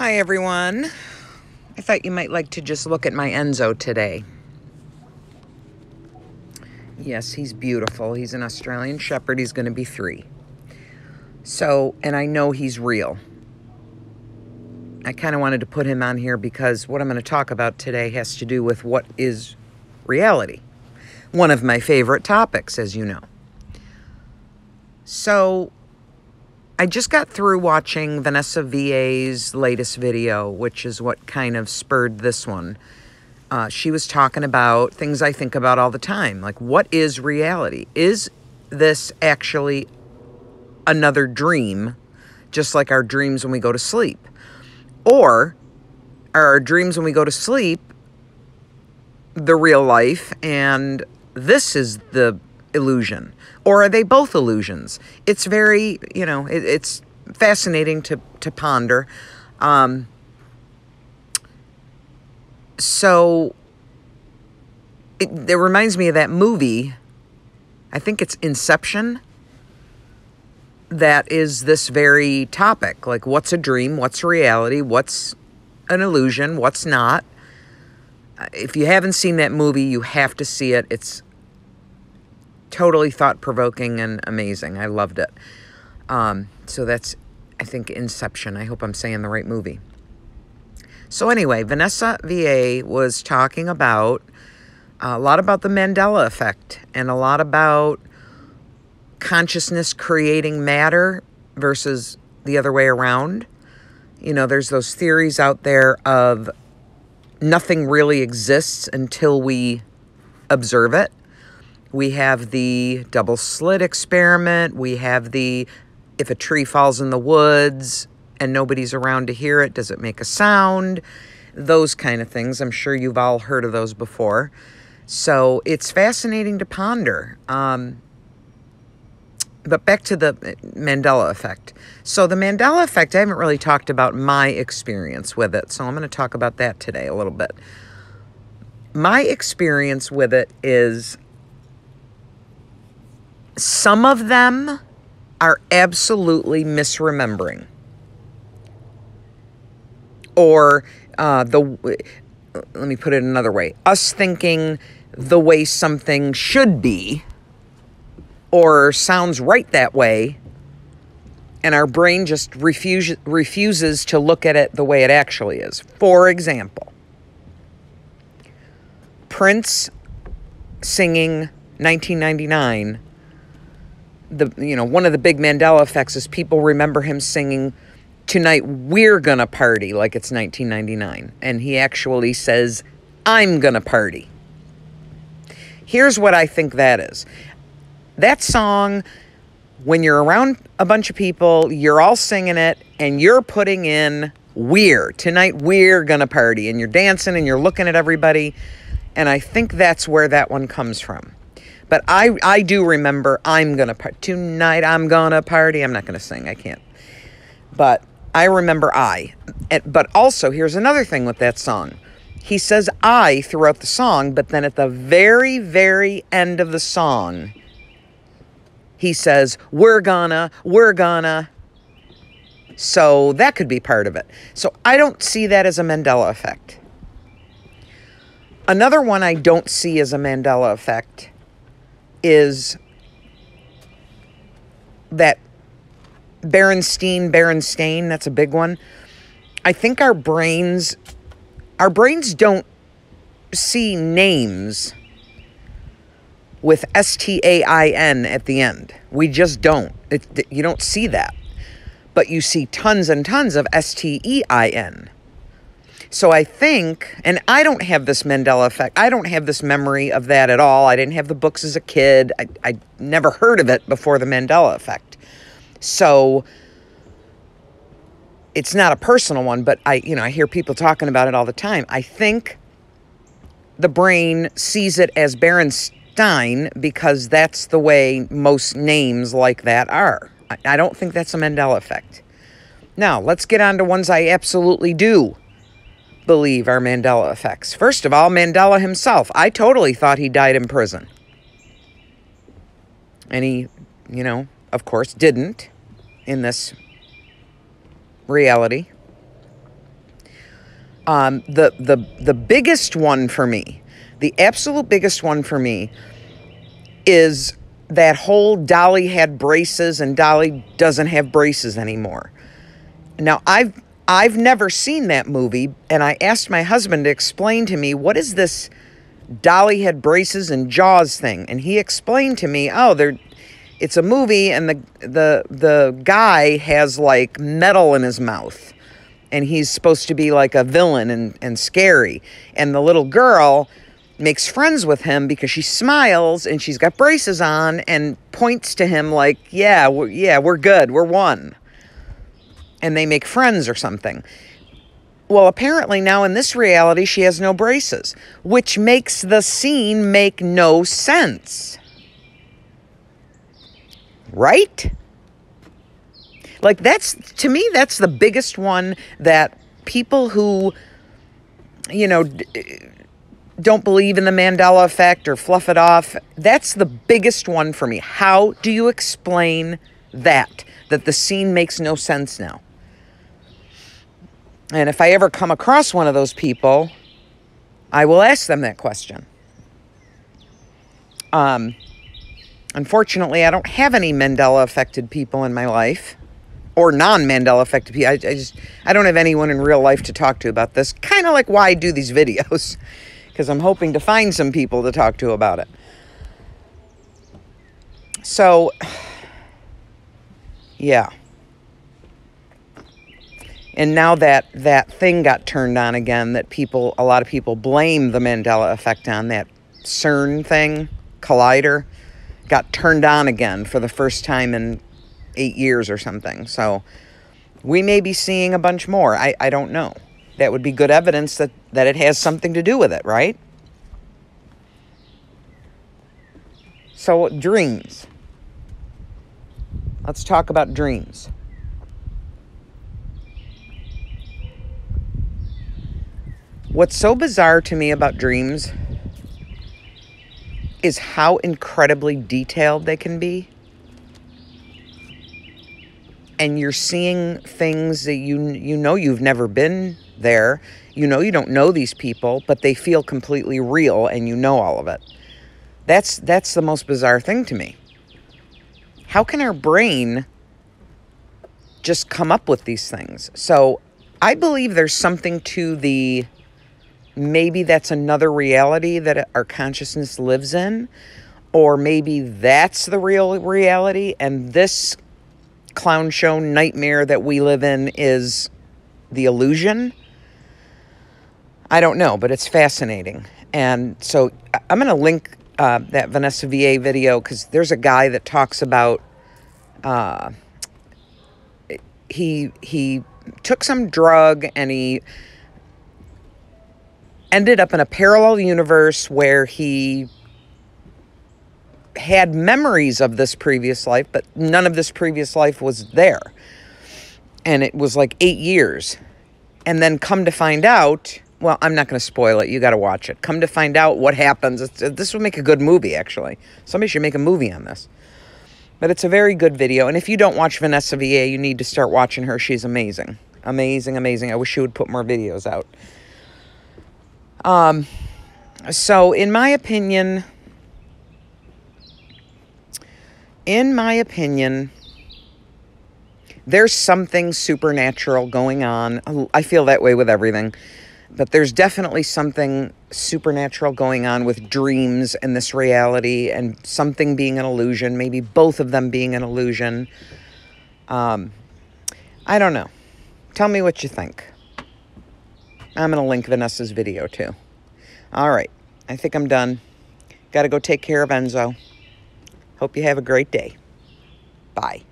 Hi everyone. I thought you might like to just look at my Enzo today. Yes, he's beautiful. He's an Australian Shepherd. He's going to be 3. So, and I know he's real. I kind of wanted to put him on here because what I'm going to talk about today has to do with what is reality. One of my favorite topics, as you know. So, I just got through watching VannessaVA's latest video, which is what kind of spurred this one. She was talking about things I think about all the time, like what is reality? Is this actually another dream, just like our dreams when we go to sleep? Or are our dreams when we go to sleep the real life and this is the illusion? Or are they both illusions? It's very, it's fascinating to ponder. So it reminds me of that movie, I think it's Inception, that is this very topic. Like, what's a dream? What's reality? What's an illusion? What's not? If you haven't seen that movie, you have to see it. It's totally thought-provoking and amazing. I loved it. So that's, I think, Inception. I hope I'm saying the right movie. So anyway, VannessaVA was talking about a lot about the Mandela effect and a lot about consciousness creating matter versus the other way around. You know, there's those theories out there of nothing really exists until we observe it. We have the double slit experiment. We have the, if a tree falls in the woods and nobody's around to hear it, does it make a sound? Those kind of things. I'm sure you've all heard of those before. So it's fascinating to ponder. But back to the Mandela effect. So the Mandela effect, I haven't really talked about my experience with it. So I'm going to talk about that today a little bit. My experience with it is some of them are absolutely misremembering. Or let me put it another way. Us thinking the way something should be or sounds right that way, and our brain just refuses to look at it the way it actually is. For example, Prince singing 1999, one of the big Mandela effects is people remember him singing, "Tonight we're gonna party," like it's 1999. And he actually says, "I'm gonna party." Here's what I think that is. That song, when you're around a bunch of people, you're all singing it, and you're putting in tonight we're gonna party, and you're dancing and you're looking at everybody. And I think that's where that one comes from. But I do remember tonight I'm gonna party. I'm not gonna sing, I can't. But I remember But also, here's another thing with that song. He says I throughout the song, but then at the very, very end of the song, he says, we're gonna. So that could be part of it. So I don't see that as a Mandela effect. Another one I don't see as a Mandela effect is that Berenstain, that's a big one. I think our brains don't see names with STAIN at the end. We just don't. You don't see that. But you see tons and tons of STEIN. So I think, and I don't have this Mandela effect. I don't have this memory of that at all. I didn't have the books as a kid. I never heard of it before the Mandela effect. So it's not a personal one, but I hear people talking about it all the time. I think the brain sees it as Berenstain because that's the way most names like that are. I don't think that's a Mandela effect. Now, let's get on to ones I absolutely do believe are Mandela effects. First of all, Mandela himself. I totally thought he died in prison. And he, of course, didn't in this reality. The biggest one for me, the absolute biggest one for me, is that whole Dolly had braces and Dolly doesn't have braces anymore. Now, I've never seen that movie, and I asked my husband to explain to me, what is this Dolly had braces and Jaws thing? And he explained to me, it's a movie, and the guy has like metal in his mouth, and he's supposed to be like a villain and scary. And the little girl makes friends with him because she smiles and she's got braces on and points to him like, we're good, we're one. And they make friends or something. Well, apparently now in this reality, she has no braces, which makes the scene make no sense. Right? Like, to me, that's the biggest one that people who, don't believe in the Mandela effect or fluff it off, that's the biggest one for me. How do you explain that the scene makes no sense now? And if I ever come across one of those people, I will ask them that question. Unfortunately, I don't have any Mandela affected people in my life, or non-Mandela affected people. I don't have anyone in real life to talk to about this. Kind of like why I do these videos, because I'm hoping to find some people to talk to about it. So, yeah. And now that thing got turned on again, that a lot of people blame the Mandela effect on, that CERN thing, collider, got turned on again for the first time in 8 years or something. So we may be seeing a bunch more. I don't know. That would be good evidence that it has something to do with it, right? So dreams. Let's talk about dreams. What's so bizarre to me about dreams is how incredibly detailed they can be. And you're seeing things that you know you've never been there. You don't know these people, but they feel completely real, and you know all of it. That's the most bizarre thing to me. How can our brain just come up with these things? So I believe there's something to maybe that's another reality that our consciousness lives in, or maybe that's the real reality, and this clown show nightmare that we live in is the illusion. I don't know, but it's fascinating. And so I'm going to link that VannessaVA video, because there's a guy that talks about he took some drug and he ended up in a parallel universe where he had memories of this previous life, but none of this previous life was there. And it was like 8 years. And then come to find out, well, I'm not going to spoil it. You got to watch it. Come to find out what happens. This would make a good movie, actually. Somebody should make a movie on this. But it's a very good video. And if you don't watch VannessaVA, you need to start watching her. She's amazing. Amazing, amazing. I wish she would put more videos out. So in my opinion, there's something supernatural going on. I feel that way with everything, but there's definitely something supernatural going on with dreams and this reality, and something being an illusion, maybe both of them being an illusion. I don't know. Tell me what you think. I'm going to link Vanessa's video too. All right. I think I'm done. Got to go take care of Enzo. Hope you have a great day. Bye.